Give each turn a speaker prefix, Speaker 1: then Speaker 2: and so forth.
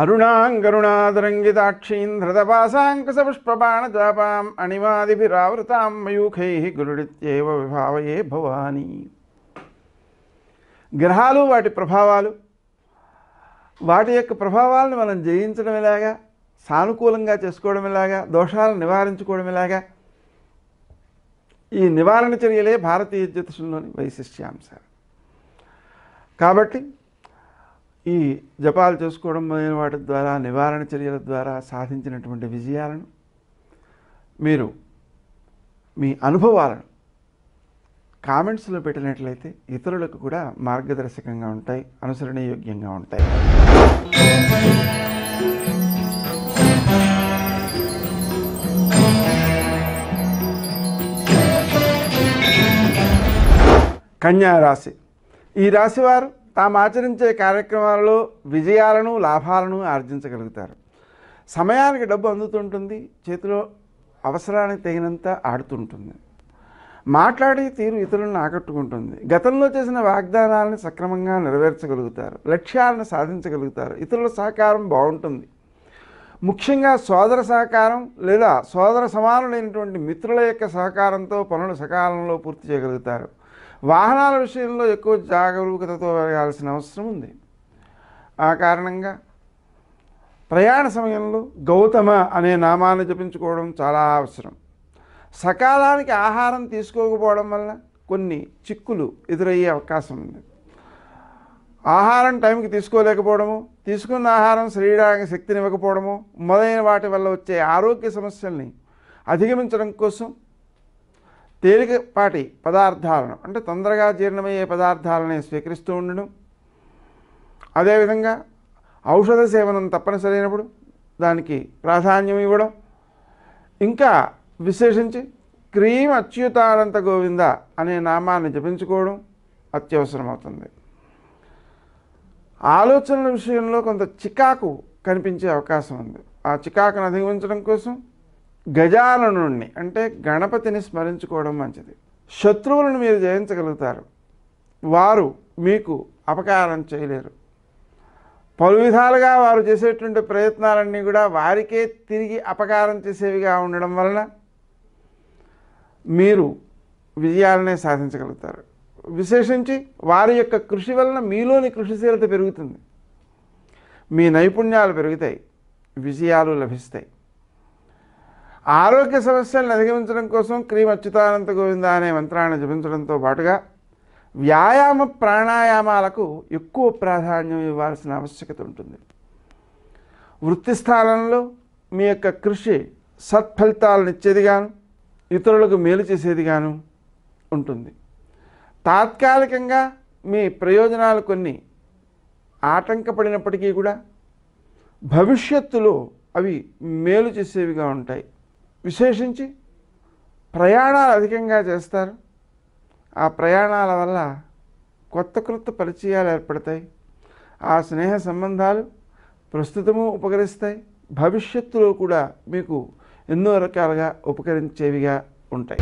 Speaker 1: అరుణాంగరుణాదరంగితాక్షీం ధృతపాశాంకుశపుష్పబాణజాపాం అణిమాదిభిరావృతాం మయూఖైః గురుడిత్యేవ విభావయే భవాని. గ్రహాలు వాటి ప్రభావాలు, వాటి యొక్క ప్రభావాలను మనం జయించడం ఎలాగా, సానుకూలంగా చేసుకోవడం ఎలాగా, దోషాలను నివారించుకోవడం ఎలాగా, ఈ నివారణ చర్యలే భారతీయ జ్యోతిషంలోని వైశిష్ట్యాంశాలు. కాబట్టి ఈ జపాలు చేసుకోవడం మొదలైన వాటి ద్వారా, నివారణ చర్యల ద్వారా సాధించినటువంటి విజయాలను మీరు మీ అనుభవాలను కామెంట్స్లో పెట్టినట్లయితే ఇతరులకు కూడా మార్గదర్శకంగా ఉంటాయి, అనుసరణీయోగ్యంగా ఉంటాయి. కన్యా రాశి. ఈ రాశివారు తాము ఆచరించే కార్యక్రమాలలో విజయాలను, లాభాలను ఆర్జించగలుగుతారు. సమయానికి డబ్బు అందుతుంటుంది, చేతిలో అవసరానికి తగినంత ఆడుతుంటుంది. మాట్లాడే తీరు ఇతరులను ఆకట్టుకుంటుంది. గతంలో చేసిన వాగ్దానాలను సక్రమంగా నెరవేర్చగలుగుతారు. లక్ష్యాలను సాధించగలుగుతారు. ఇతరుల సహకారం బాగుంటుంది. ముఖ్యంగా సోదర సహకారం లేదా సోదర సమానులైనటువంటి మిత్రుల యొక్క సహకారంతో పనులు సకాలంలో పూర్తి చేయగలుగుతారు. వాహనాల విషయంలో ఎక్కువ జాగరూకతతో వెళ్ళాల్సిన అవసరం ఉంది. ఆ కారణంగా ప్రయాణ సమయంలో గౌతమ అనే నామాన్ని జపించుకోవడం చాలా అవసరం. సకాలానికి ఆహారం తీసుకోకపోవడం వల్ల కొన్ని చిక్కులు ఎదురయ్యే అవకాశం ఉంది. ఆహారం టైంకి తీసుకోలేకపోవడము, తీసుకున్న ఆహారం శరీరానికి శక్తినివ్వకపోవడము మొదలైన వాటి వల్ల వచ్చే ఆరోగ్య సమస్యల్ని అధిగమించడం కోసం తేలికపాటి పదార్థాలను, అంటే తొందరగా జీర్ణమయ్యే పదార్థాలని స్వీకరిస్తూ ఉండడం, అదేవిధంగా ఔషధ సేవనం తప్పనిసరైనప్పుడు దానికి ప్రాధాన్యం ఇవ్వడం, ఇంకా విశేషించి క్రీం అచ్యుతానంత గోవింద అనే నామాన్ని జపించుకోవడం అత్యవసరమవుతుంది. ఆలోచనల విషయంలో కొంత చికాకు కనిపించే అవకాశం ఉంది. ఆ చికాకును అధిగమించడం కోసం గజాననుణ్ణి, అంటే గణపతిని స్మరించుకోవడం మంచిది. శత్రువులను మీరు జయించగలుగుతారు. వారు మీకు అపకారం చేయలేరు. పలు విధాలుగా వారు చేసేటువంటి ప్రయత్నాలన్నీ కూడా వారికే తిరిగి అపకారం చేసేవిగా ఉండడం వలన మీరు విజయాలనే సాధించగలుగుతారు. విశేషించి వారి యొక్క కృషి వలన మీలోని కృషిశీలత పెరుగుతుంది. మీ నైపుణ్యాలు పెరుగుతాయి, విజయాలు లభిస్తాయి. ఆరోగ్య సమస్యలను అధిగమించడం కోసం క్రీం అచ్యుతానంత గోవింద అనే మంత్రాన్ని జపించడంతో పాటుగా వ్యాయామ ప్రాణాయామాలకు ఎక్కువ ప్రాధాన్యం ఇవ్వాల్సిన ఆవశ్యకత ఉంటుంది. వృత్తి స్థానంలో మీ యొక్క కృషి సత్ఫలితాలను ఇచ్చేదిగాను, ఇతరులకు మేలు చేసేదిగాను ఉంటుంది. తాత్కాలికంగా మీ ప్రయోజనాలు కొన్ని ఆటంకపడినప్పటికీ కూడా భవిష్యత్తులో అవి మేలు చేసేవిగా ఉంటాయి. విశేషించి ప్రయాణాలు అధికంగా చేస్తారు. ఆ ప్రయాణాల వల్ల కొత్త పరిచయాలు ఏర్పడతాయి. ఆ స్నేహ సంబంధాలు ప్రస్తుతము ఉపకరిస్తాయి, భవిష్యత్తులో కూడా మీకు ఎన్నో రకాలుగా ఉపకరించేవిగా ఉంటాయి.